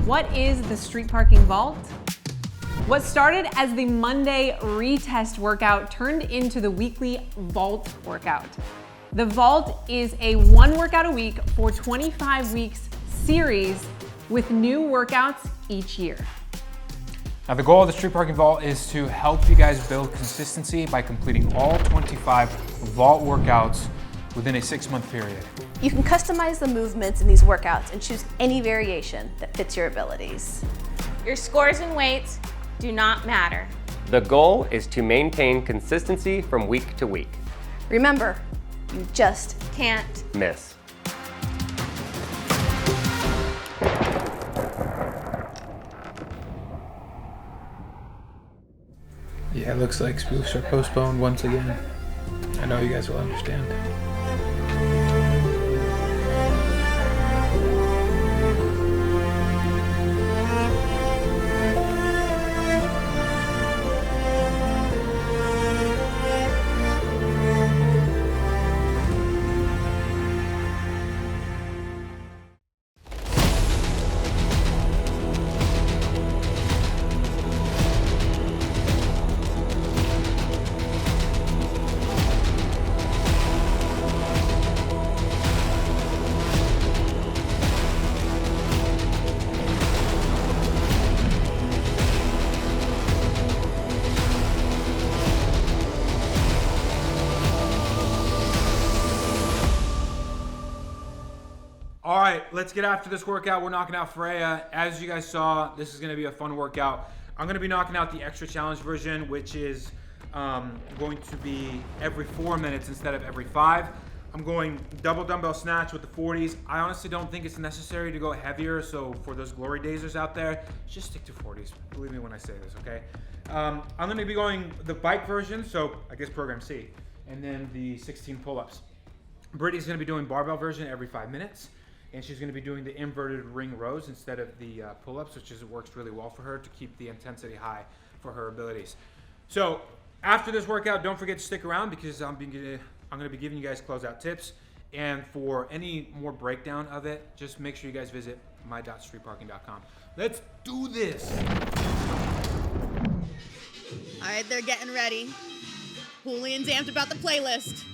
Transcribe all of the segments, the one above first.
What is the street parking vault? What started as the Monday retest workout turned into the weekly vault workout. The vault is a 1 workout a week for 25 weeks series with new workouts each year. Now the goal of the Street Parking Vault is to help you guys build consistency by completing all 25 vault workouts within a 6-month period. You can customize the movements in these workouts and choose any variation that fits your abilities. Your scores and weights do not matter. The goal is to maintain consistency from week to week. Remember, you just Can't Miss. Yeah, it looks like spoofs are postponed once again. I know you guys will understand. All right, let's get after this workout. We're knocking out Freya. As you guys saw, this is gonna be a fun workout. I'm gonna be knocking out the extra challenge version, which is going to be every 4 minutes instead of every 5. I'm going double dumbbell snatch with the 40s. I honestly don't think it's necessary to go heavier, so for those glory dazers out there, just stick to 40s. Believe me when I say this, okay? I'm gonna be going the bike version, so I guess program C, and then the 16 pull-ups. Brittany's gonna be doing barbell version every 5 minutes. And she's going to be doing the inverted ring rows instead of the pull-ups, which works really well for her to keep the intensity high for her abilities. So after this workout, don't forget to stick around because I'm going to be giving you guys closeout tips. And for any more breakdown of it, just make sure you guys visit my.streetparking.com. Let's do this. All right, they're getting ready. Julian's amped about the playlist.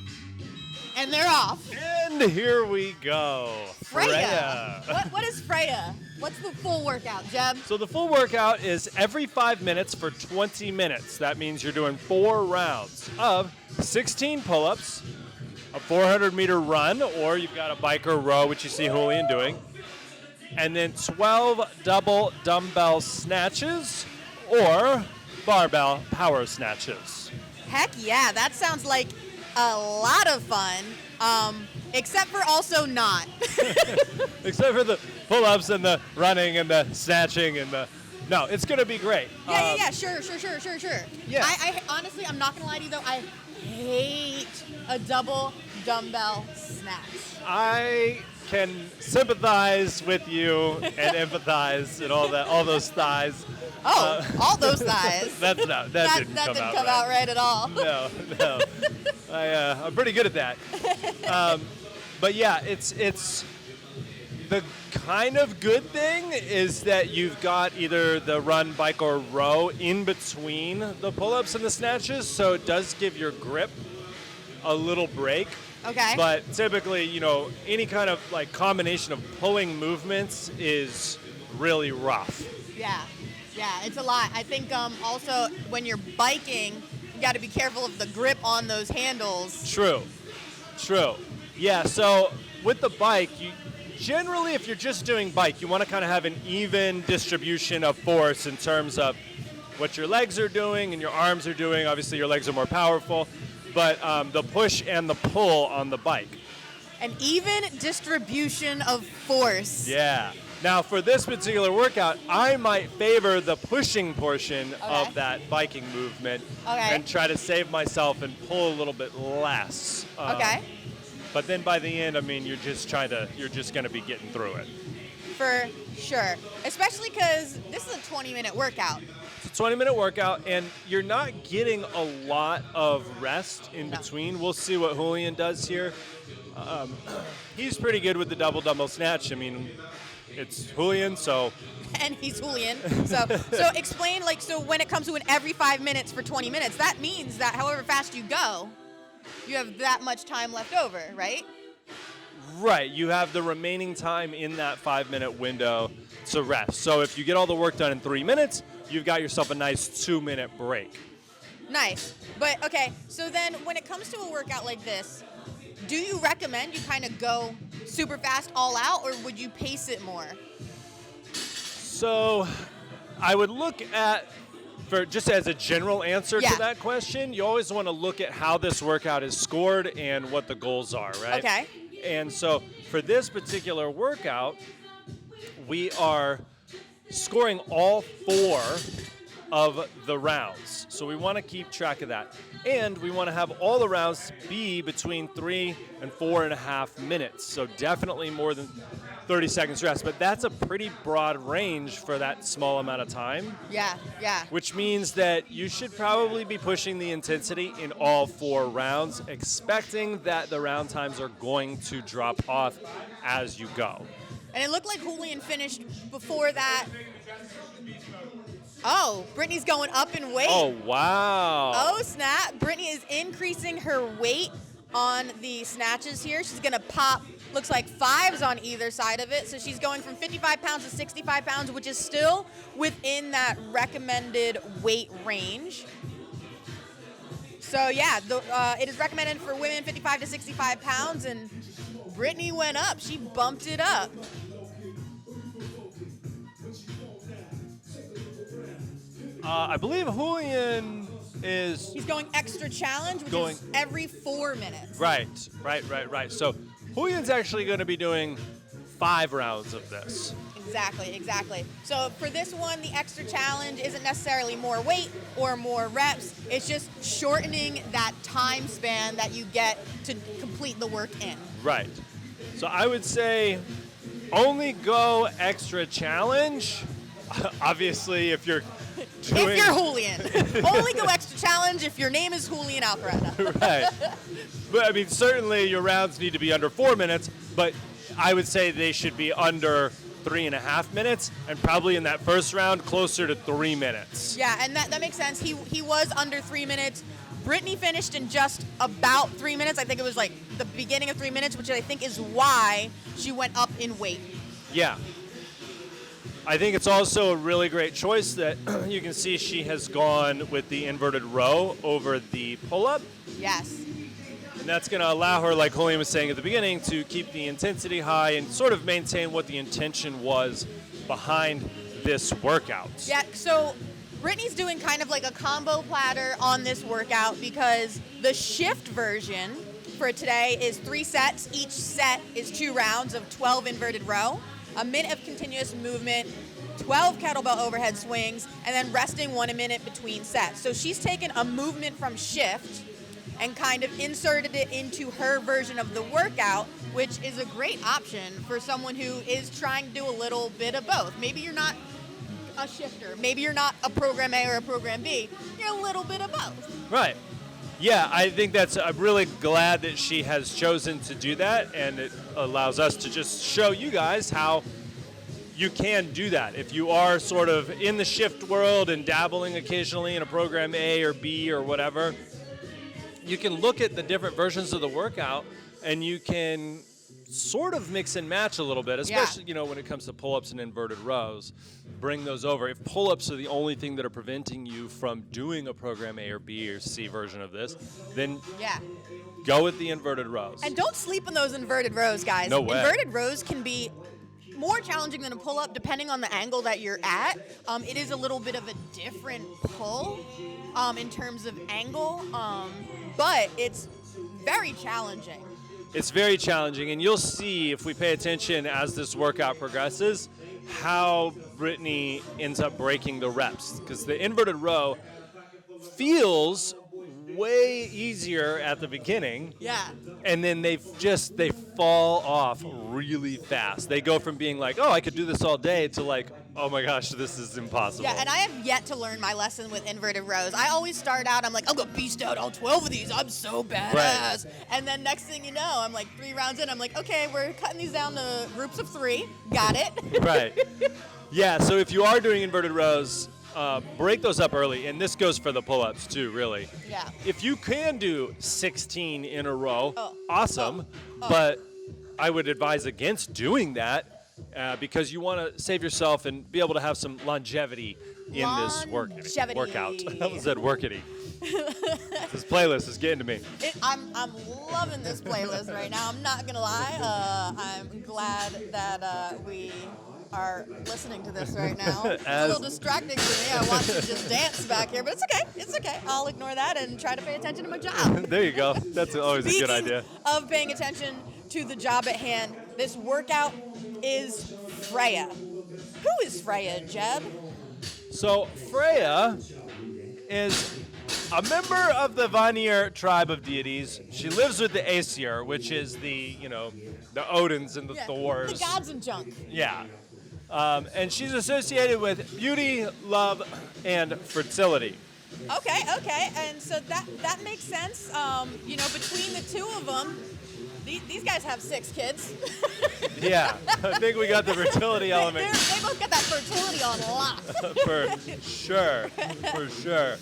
And they're off. And here we go. Freya. What is Freya? What's the full workout, Jeb? So the full workout is every 5 minutes for 20 minutes. That means you're doing 4 rounds of 16 pull-ups, a 400-meter run, or you've got a biker row, which you see Julian doing, and then 12 double dumbbell snatches or barbell power snatches. Heck yeah, that sounds like a lot of fun, except for also not. Except for the pull-ups and the running and the snatching and the... No, it's going to be great. Yeah, sure. Yeah. I honestly, I'm not going to lie to you, though, I hate a double dumbbell snatch. I can sympathize with you and empathize and all those thighs. All those thighs. That didn't come out right at all. No. I'm pretty good at that. But yeah, it's the kind of good thing is that you've got either the run, bike, or row in between the pull-ups and the snatches, so it does give your grip a little break. Okay. But typically, any kind of like combination of pulling movements is really rough. Yeah, it's a lot. I think also when you're biking, you got to be careful of the grip on those handles. True. Yeah, so with the bike, generally if you're just doing bike, you want to kind of have an even distribution of force in terms of what your legs are doing and your arms are doing. Obviously your legs are more powerful, but the push and the pull on the bike. An even distribution of force. Yeah. Now, for this particular workout, I might favor the pushing portion of that biking movement and try to save myself and pull a little bit less. But then by the end, you're just going to be getting through it. For sure. Especially because this is a 20-minute workout. It's a 20-minute workout, and you're not getting a lot of rest in between. We'll see what Julian does here. He's pretty good with the double dumbbell snatch. it's Julian, so And he's Julian. So explain, like, so when it comes to an every 5 minutes for 20 minutes, that means that however fast you go, you have that much time left over, right? right, you have the remaining time in that 5-minute window to rest. So if you get all the work done in 3 minutes, you've got yourself a nice 2-minute break. Nice. But okay, so then when it comes to a workout like this, do you recommend you kind of go super fast all out, or would you pace it more? So I would look at, for just as a general answer Yeah. to that question, you always want to look at how this workout is scored and what the goals are, right? Okay. And so for this particular workout, we are scoring all 4 of the rounds. So we want to keep track of that. And we want to have all the rounds be between 3 and 4.5 minutes. So definitely more than 30 seconds rest. But that's a pretty broad range for that small amount of time. Yeah, yeah. Which means that you should probably be pushing the intensity in all 4 rounds, expecting that the round times are going to drop off as you go. And it looked like Julian finished before that. Oh, Brittany's going up in weight. Oh, wow. Oh, snap. Brittany is increasing her weight on the snatches here. She's going to pop, looks like 5s on either side of it. So she's going from 55 pounds to 65 pounds, which is still within that recommended weight range. So, yeah, it is recommended for women 55 to 65 pounds, and Brittany went up. She bumped it up. I believe Julian is He's going extra challenge, which is every 4 minutes. right. So Julian's actually going to be doing 5 rounds of this. Exactly. So for this one, the extra challenge isn't necessarily more weight or more reps. It's just shortening that time span that you get to complete the work in. Right. So I would say only go extra challenge. Obviously, if you're doing... If you're Julian. Only go extra challenge if your name is Julian Alcareta. Right. But, I mean, certainly your rounds need to be under 4 minutes, but I would say they should be under 3.5 minutes, and probably in that first round, closer to 3 minutes. Yeah, and that makes sense. He was under 3 minutes. Brittany finished in just about 3 minutes. I think it was like the beginning of 3 minutes, which I think is why she went up in weight. Yeah. I think it's also a really great choice that you can see she has gone with the inverted row over the pull-up. Yes. And that's going to allow her, like Julian was saying at the beginning, to keep the intensity high and sort of maintain what the intention was behind this workout. Yeah, so Brittany's doing kind of like a combo platter on this workout because the shift version for today is 3 sets. Each set is 2 rounds of 12 inverted row, a minute of continuous movement, 12 kettlebell overhead swings, and then resting 1 minute between sets. So she's taken a movement from shift and kind of inserted it into her version of the workout, which is a great option for someone who is trying to do a little bit of both. Maybe you're not a shifter. Maybe you're not a program A or a program B. You're a little bit of both. Right. Yeah, I think I'm really glad that she has chosen to do that, and it allows us to just show you guys how you can do that. If you are sort of in the shift world and dabbling occasionally in a program A or B or whatever, you can look at the different versions of the workout and you can sort of mix and match a little bit, especially when it comes to pull-ups and inverted rows. Bring those over. If pull-ups are the only thing that are preventing you from doing a program A or B or C version of this, then go with the inverted rows. And don't sleep on those inverted rows, guys. No way. Inverted rows can be more challenging than a pull-up depending on the angle that you're at. It is a little bit of a different pull in terms of angle, but it's very challenging. It's very challenging, and you'll see if we pay attention as this workout progresses how Brittany ends up breaking the reps, because the inverted row feels way easier at the beginning. Yeah. And then they fall off really fast. They go from being like, oh, I could do this all day to like, oh my gosh, this is impossible. Yeah, and I have yet to learn my lesson with inverted rows. I always start out, I'm like, I'm gonna beast out all 12 of these. I'm so badass. Right. And then next thing you know, I'm like 3 rounds in, I'm like, okay, we're cutting these down to groups of 3. Got it. Right. Yeah, so if you are doing inverted rows, break those up early, and this goes for the pull-ups too, really. Yeah. If you can do 16 in a row, Oh. awesome, but I would advise against doing that because you want to save yourself and be able to have some longevity in this Longevity. workout. I almost said workity. This playlist is getting to me. I'm loving this playlist right now. I'm not gonna lie. I'm glad that we are listening to this right now. It's a little distracting for me. I want to just dance back here, but it's okay. It's okay. I'll ignore that and try to pay attention to my job. There you go. That's always a good idea. Speaking of paying attention to the job at hand, this workout is Freya. Who is Freya, Jeb? So Freya is a member of the Vanir tribe of deities. She lives with the Aesir, which is the Odins and the Thors. The gods and junk. Yeah. And she's associated with beauty, love, and fertility. Okay. And so that makes sense. Between the two of them, these guys have 6 kids. Yeah, I think we got the fertility element. They both got that fertility on lock. For sure.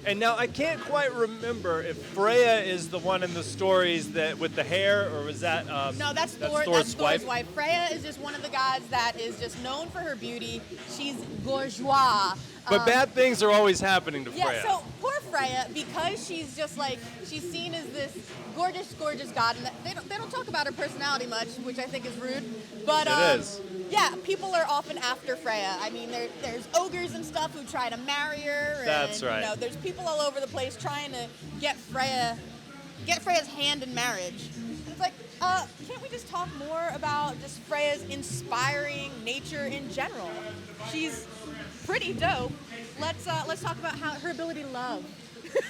And now I can't quite remember if Freya is the one in the stories that with the hair, or was that? No, that's Thor's wife. Freya is just one of the gods that is just known for her beauty. She's bourgeois. But bad things are always happening to Freya. Yeah, so poor Freya, because she's just like, she's seen as this gorgeous god, and they don't talk about her personality much, which I think is rude. But it is. Yeah, people are often after Freya. I mean, there's ogres and stuff who try to marry her. And, That's right. There's people all over the place trying to get Freya's hand in marriage. And it's like, can't we just talk more about just Freya's inspiring nature in general? She's pretty dope. Let's talk about her ability to love.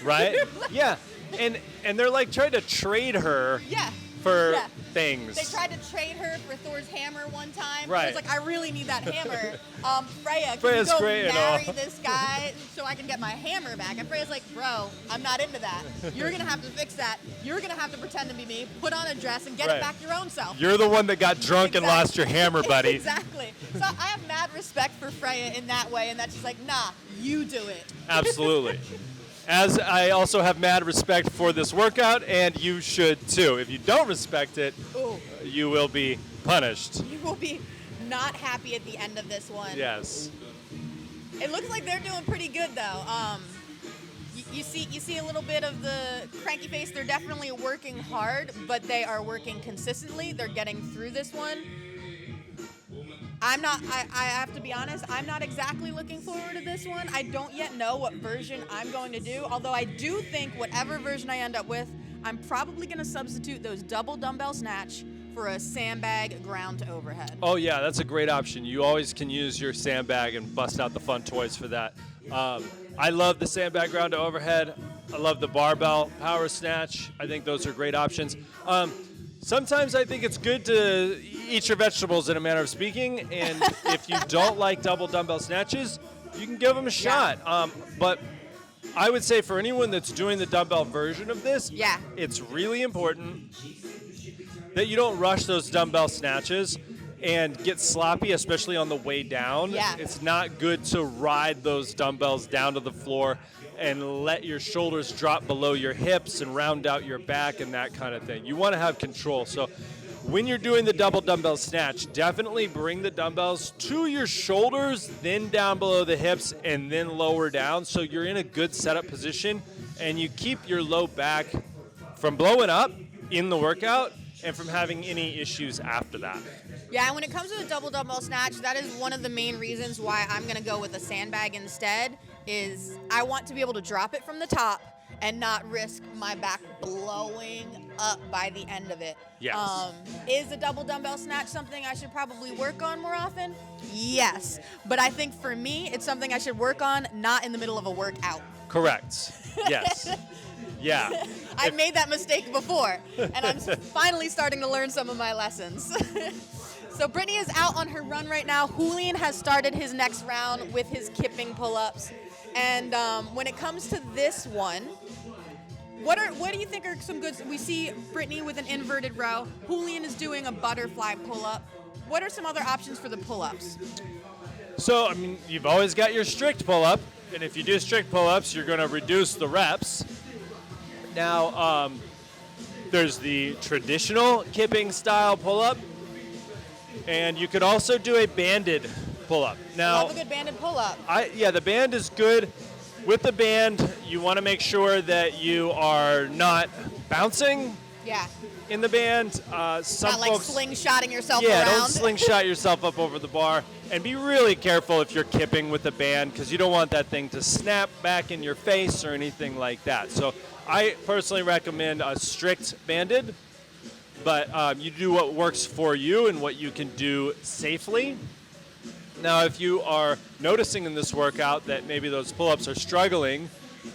Right? Yeah. And they're like trying to trade her for things. They tried to trade her for Thor's hammer one time. Right. She was like, I really need that hammer. Freya, Freya's can you go great marry this guy so I can get my hammer back? And Freya's like, bro, I'm not into that. You're going to have to fix that. You're going to have to pretend to be me, put on a dress, and get it back your own self. You're the one that got drunk and lost your hammer, buddy. Exactly. So I have mad respect for Freya in that way, and that's just like, nah, you do it. Absolutely. As I also have mad respect for this workout, and you should too. If you don't respect it, you will be punished. You will be not happy at the end of this one. Yes. It looks like they're doing pretty good though. You see a little bit of the cranky face. They're definitely working hard, but they are working consistently. They're getting through this one. I have to be honest, I'm not exactly looking forward to this one. I don't yet know what version I'm going to do, although I do think whatever version I end up with, I'm probably going to substitute those double dumbbell snatch for a sandbag ground to overhead. Oh yeah, that's a great option. You always can use your sandbag and bust out the fun toys for that. I love the sandbag ground to overhead. I love the barbell power snatch. I think those are great options. Sometimes I think it's good to eat your vegetables, in a manner of speaking, and if you don't like double dumbbell snatches, you can give them a shot. But I would say for anyone that's doing the dumbbell version of this, it's really important that you don't rush those dumbbell snatches and get sloppy, especially on the way down. Yeah. It's not good to ride those dumbbells down to the floor and let your shoulders drop below your hips and round out your back and that kind of thing. You want to have control. So when you're doing the double dumbbell snatch, definitely bring the dumbbells to your shoulders, then down below the hips, and then lower down, so you're in a good setup position and you keep your low back from blowing up in the workout and from having any issues after that. Yeah, and when it comes to the double dumbbell snatch, that is one of the main reasons why I'm going to go with a sandbag instead, is I want to be able to drop it from the top and not risk my back blowing up by the end of it. Yes. Is a double dumbbell snatch something I should probably work on more often? Yes. But I think for me, it's something I should work on not in the middle of a workout. Correct. Yes. Yeah. I've made that mistake before, and I'm finally starting to learn some of my lessons. So Brittany is out on her run right now. Julian has started his next round with his kipping pull-ups. And when it comes to this one, what do you think are some good? We see Brittany with an inverted row. Julian is doing a butterfly pull-up. What are some other options for the pull-ups? So, I mean, you've always got your strict pull-up, and if you do strict pull-ups, you're going to reduce the reps. Now, there's the traditional kipping style pull-up, and you could also do a banded pull-up. Now, Love a good banded pull-up. Yeah, the band is good. With the band, you want to make sure that you are not bouncing Yeah. in the band. Some Not like folks, slingshotting yourself yeah, around. don't slingshot yourself up over the bar. And be really careful if you're kipping with the band, because you don't want that thing to snap back in your face or anything like that. So I personally recommend a strict banded, but you do what works for you and what you can do safely. Now, if you are noticing in this workout that maybe those pull-ups are struggling,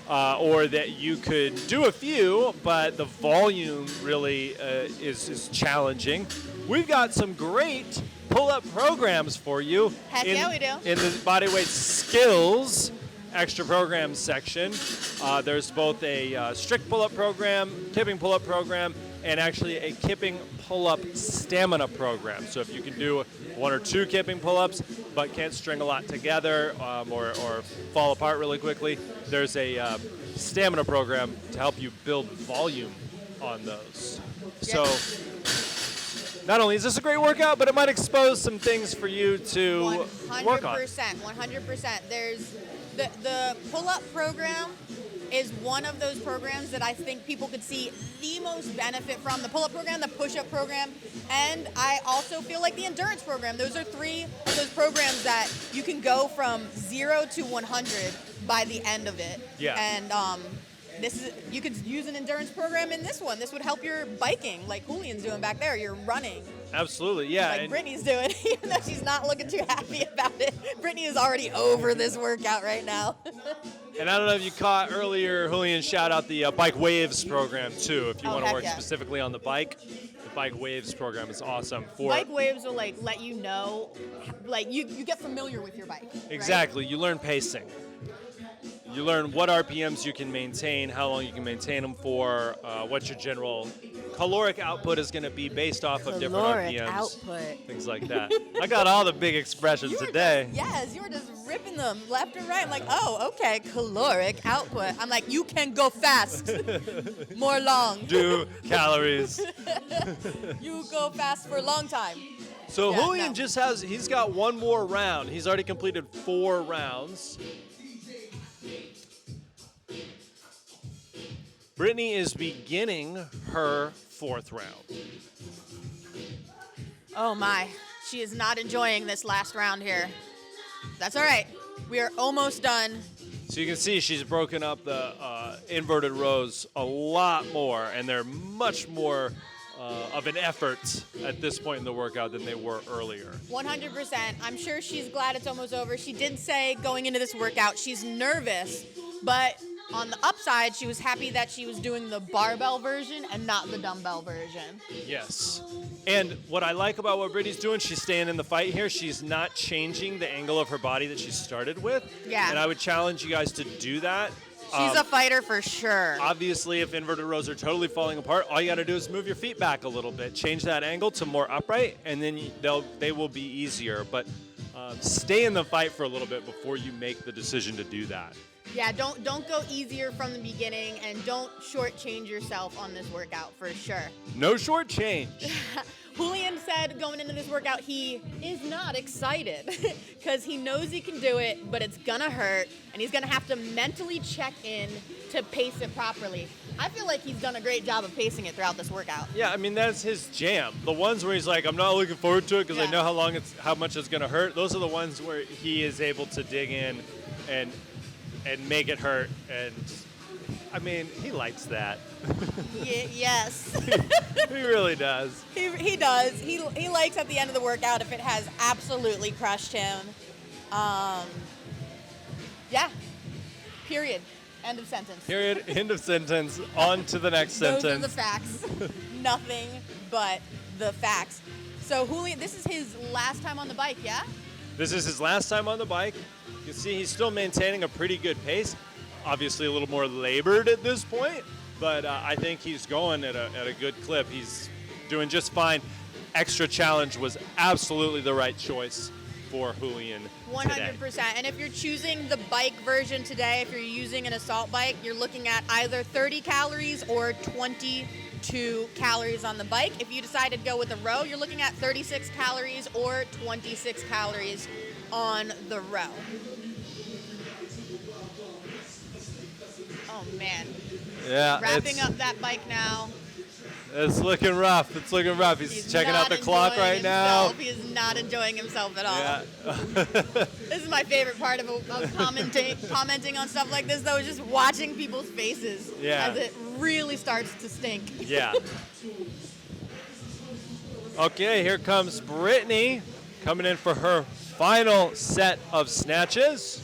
or that you could do a few, but the volume really is challenging, we've got some great pull-up programs for you. Heck yeah, we do. In the bodyweight skills extra programs section, there's both a strict pull-up program, kipping pull-up program, and actually a kipping pull-up stamina program. So if you can do 1 or 2 kipping pull-ups but can't string a lot together or fall apart really quickly, there's a stamina program to help you build volume on those. So not only is this a great workout, but it might expose some things for you to work on. 100%. There's the pull-up program is one of those programs that I think people could see the most benefit from. The pull-up program, the push-up program, and I also feel like the endurance program. Those are 3 of those programs that you can go from 0 to 100 by the end of it. Yeah. And you could use an endurance program in this one. This would help your biking, like Julian's doing back there. You're running. Absolutely, yeah. Like and Brittany's doing, even though she's not looking too happy about it. Brittany is already over this workout right now. And I don't know if you caught earlier, Julian shout out the Bike Waves program too. If you want to heck work yeah. specifically on the bike, the Bike Waves program is awesome. Bike waves will let you know, you get familiar with your bike. Exactly, you learn pacing. You learn what RPMs you can maintain, how long you can maintain them for, what your general caloric output is going to be based off of different RPMs. Output. Things like that. I got all the big expressions today. You were just ripping them left and right. I'm like, oh, okay, caloric output. I'm like, you can go fast, more long. Do calories. You go fast for a long time. So Yeah, Julian no. he's got 1 more round. He's already completed 4 rounds. Brittany is beginning her 4th round. Oh my, she is not enjoying this last round here. That's all right. We are almost done. So you can see she's broken up the inverted rows a lot more, and they're much more of an effort at this point in the workout than they were earlier. 100%. I'm sure she's glad it's almost over. She did say going into this workout she's nervous, but on the upside, she was happy that she was doing the barbell version and not the dumbbell version. Yes. And what I like about what Brittany's doing, she's staying in the fight here. She's not changing the angle of her body that she started with. Yeah. And I would challenge you guys to do that. She's a fighter for sure. Obviously, if inverted rows are totally falling apart, all you got to do is move your feet back a little bit, change that angle to more upright, and then they will be easier. But stay in the fight for a little bit before you make the decision to do that. Yeah, don't go easier from the beginning, and don't shortchange yourself on this workout for sure. No short change. Julian said going into this workout he is not excited because he knows he can do it, but it's gonna hurt, and he's gonna have to mentally check in to pace it properly. I feel like he's done a great job of pacing it throughout this workout. Yeah, I mean, that's his jam. The ones where he's like, I'm not looking forward to it because I Yeah. know how much it's going to hurt. Those are the ones where he is able to dig in and make it hurt. And, I mean, he likes that. Yes. He really does. He does. He likes at the end of the workout if it has absolutely crushed him. Yeah. Period. End of sentence. Period. End of sentence. On to the next Those sentence. are the facts. Nothing but the facts. So Julian, this is his last time on the bike, yeah? This is his last time on the bike. You can see he's still maintaining a pretty good pace. Obviously a little more labored at this point, but I think he's going at a good clip. He's doing just fine. Extra challenge was absolutely the right choice for Julian today. 100%. And if you're choosing the bike version today, if you're using an assault bike, you're looking at either 30 calories or 22 calories on the bike. If you decide to go with the row, you're looking at 36 calories or 26 calories on the row. Oh man. Yeah. Wrapping up that bike now. It's looking rough. It's looking rough. He's checking out the clock enjoying right now. himself. He is not enjoying himself at all. Yeah. This is my favorite part of commenting on stuff like this, though, is just watching people's faces Yeah. as it really starts to stink. Yeah. Okay, here comes Brittany coming in for her final set of snatches.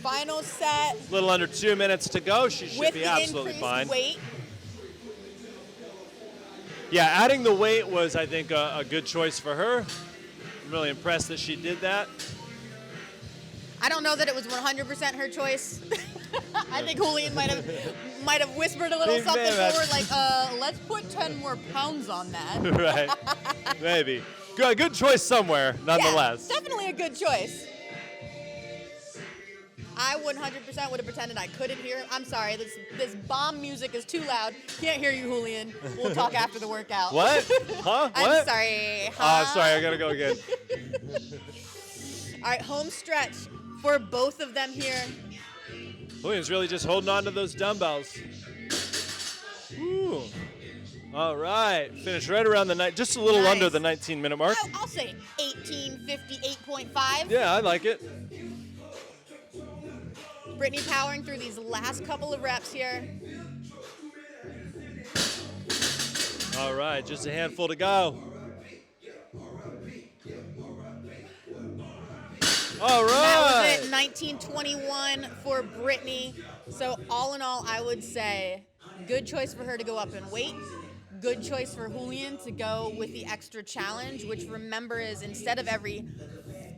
Final set A little under 2 minutes to go. She should with be the absolutely increased fine. weight. Yeah, adding the weight was, I think, a good choice for her. I'm really impressed that she did that. I don't know that it was 100% her choice. I think Julian might have whispered a little He something may have. forward like, let's put 10 more pounds on that. Right. Maybe. Good choice somewhere, nonetheless. Yeah, definitely a good choice. I 100% would have pretended I couldn't hear him. I'm sorry, this bomb music is too loud. Can't hear you, Julian. We'll talk after the workout. What? Huh? I'm What? sorry. Sorry, I gotta go again. All right, home stretch for both of them here. Julian's really just holding on to those dumbbells. Ooh. All right, finished right around the night, just a little Nice. under the 19-minute mark. I'll say 18:58.5. Yeah, I like it. Brittany powering through these last couple of reps here. All right, just a handful to go. All right. That was it, 19:21 for Brittany. So all in all, I would say good choice for her to go up in weight. Good choice for Julian to go with the extra challenge, which remember is instead of every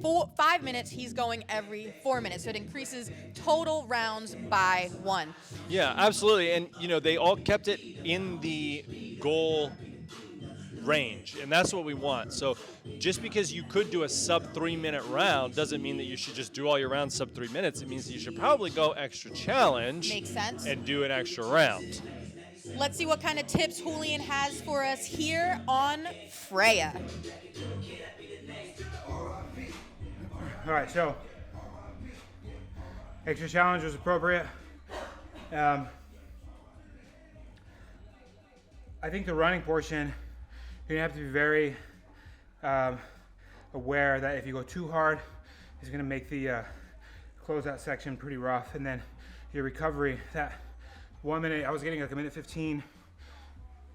5 minutes, he's going every 4 minutes. So it increases total rounds by 1. Yeah, absolutely. And, they all kept it in the goal range, and that's what we want. So just because you could do a sub 3 minute round doesn't mean that you should just do all your rounds sub 3 minutes. It means that you should probably go extra challenge. Makes sense. And do an extra round. Let's see what kind of tips Julian has for us here on Freya. All right, so extra challenge was appropriate. I think the running portion, you're gonna have to be very aware that if you go too hard, it's gonna make the closeout section pretty rough. And then your recovery, that 1 minute, I was getting like a minute 15,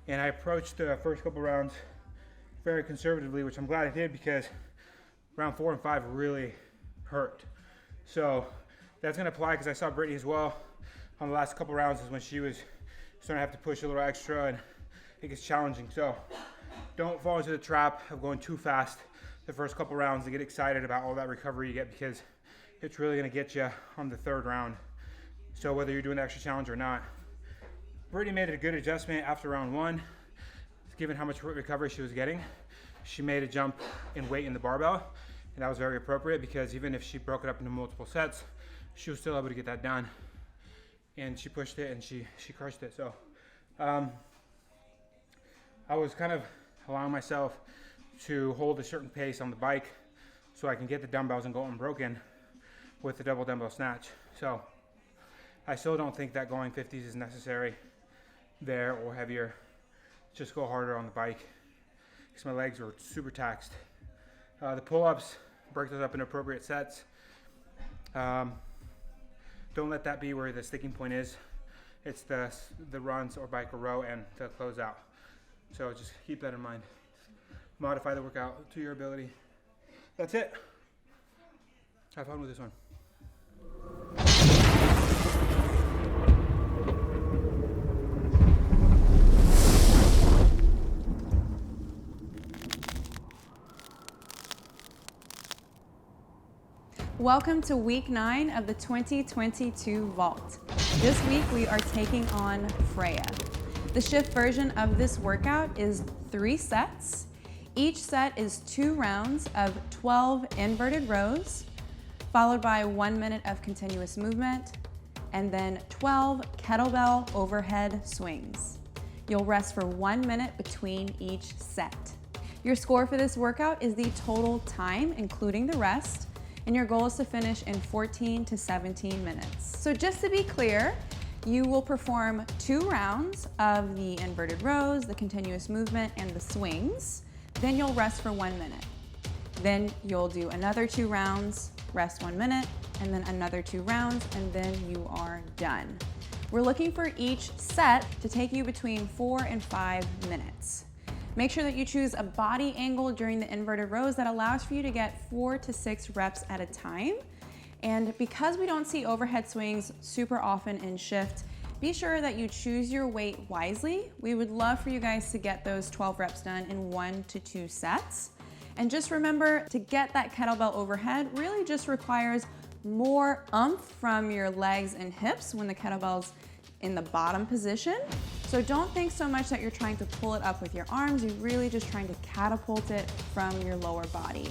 and I approached the first couple rounds very conservatively, which I'm glad I did because round 4 and 5 really hurt. So that's gonna apply because I saw Brittany as well on the last couple rounds is when she was starting to have to push a little extra and it gets challenging. So don't fall into the trap of going too fast the first couple rounds to get excited about all that recovery you get because it's really gonna get you on the 3rd round. So whether you're doing the extra challenge or not. Brittany made a good adjustment after round 1, given how much recovery she was getting. She made a jump in weight in the barbell, and that was very appropriate because even if she broke it up into multiple sets, she was still able to get that done. And she pushed it and she crushed it. So I was kind of allowing myself to hold a certain pace on the bike so I can get the dumbbells and go unbroken with the double dumbbell snatch. So I still don't think that going 50s is necessary there or heavier. Just go harder on the bike because my legs were super taxed. The pull-ups, break those up in appropriate sets. Don't let that be where the sticking point is. It's the runs or bike or row and the closeout. So just keep that in mind. Modify the workout to your ability. That's it. Have fun with this one. Welcome to week 9 of the 2022 Vault. This week we are taking on Freya. The shift version of this workout is 3 sets. Each set is 2 rounds of 12 inverted rows, followed by 1 minute of continuous movement, and then 12 kettlebell overhead swings. You'll rest for 1 minute between each set. Your score for this workout is the total time, including the rest, and your goal is to finish in 14 to 17 minutes. So just to be clear, you will perform 2 rounds of the inverted rows, the continuous movement, and the swings. Then you'll rest for 1 minute. Then you'll do another 2 rounds, rest 1 minute, and then another 2 rounds, and then you are done. We're looking for each set to take you between 4 and 5 minutes. Make sure that you choose a body angle during the inverted rows that allows for you to get 4 to 6 reps at a time. And because we don't see overhead swings super often in shift, be sure that you choose your weight wisely. We would love for you guys to get those 12 reps done in 1 to 2 sets. And just remember, to get that kettlebell overhead really just requires more oomph from your legs and hips when the kettlebell's in the bottom position. So don't think so much that you're trying to pull it up with your arms, you're really just trying to catapult it from your lower body.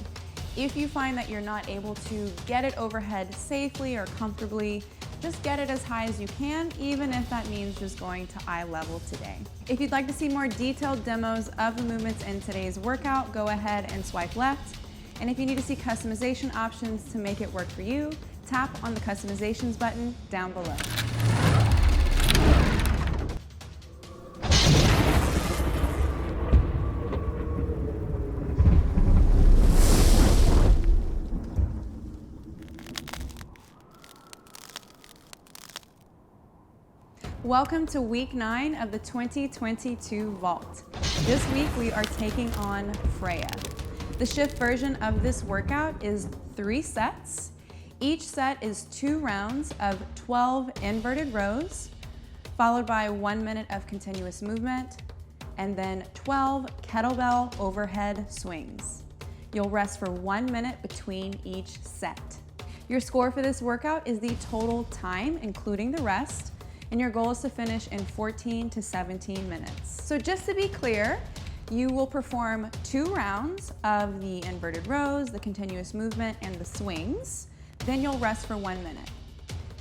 If you find that you're not able to get it overhead safely or comfortably, just get it as high as you can, even if that means just going to eye level today. If you'd like to see more detailed demos of the movements in today's workout, go ahead and swipe left. And if you need to see customization options to make it work for you, tap on the customizations button down below. Welcome to week 9 of the 2022 Vault. This week we are taking on Freya. The shift version of this workout is 3 sets. Each set is 2 rounds of 12 inverted rows, followed by 1 minute of continuous movement, and then 12 kettlebell overhead swings. You'll rest for 1 minute between each set. Your score for this workout is the total time, including the rest, and your goal is to finish in 14 to 17 minutes. So just to be clear, you will perform 2 rounds of the inverted rows, the continuous movement, and the swings. Then you'll rest for 1 minute.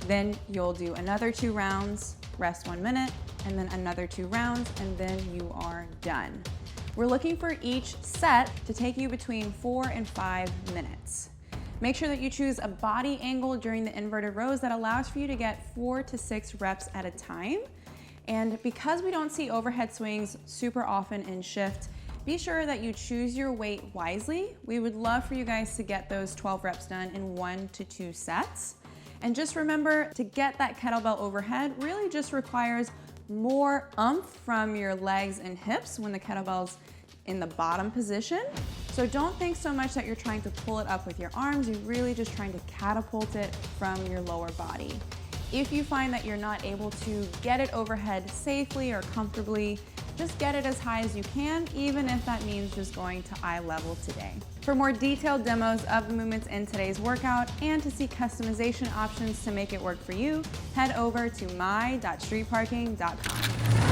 Then you'll do another 2 rounds, rest 1 minute, and then another 2 rounds, and then you are done. We're looking for each set to take you between 4 and 5 minutes. Make sure that you choose a body angle during the inverted rows that allows for you to get 4 to 6 reps at a time. And because we don't see overhead swings super often in shift, be sure that you choose your weight wisely. We would love for you guys to get those 12 reps done in 1 to 2 sets. And just remember, to get that kettlebell overhead really just requires more oomph from your legs and hips when the kettlebell's in the bottom position. So don't think so much that you're trying to pull it up with your arms, you're really just trying to catapult it from your lower body. If you find that you're not able to get it overhead safely or comfortably, just get it as high as you can, even if that means just going to eye level today. For more detailed demos of the movements in today's workout and to see customization options to make it work for you, head over to my.streetparking.com.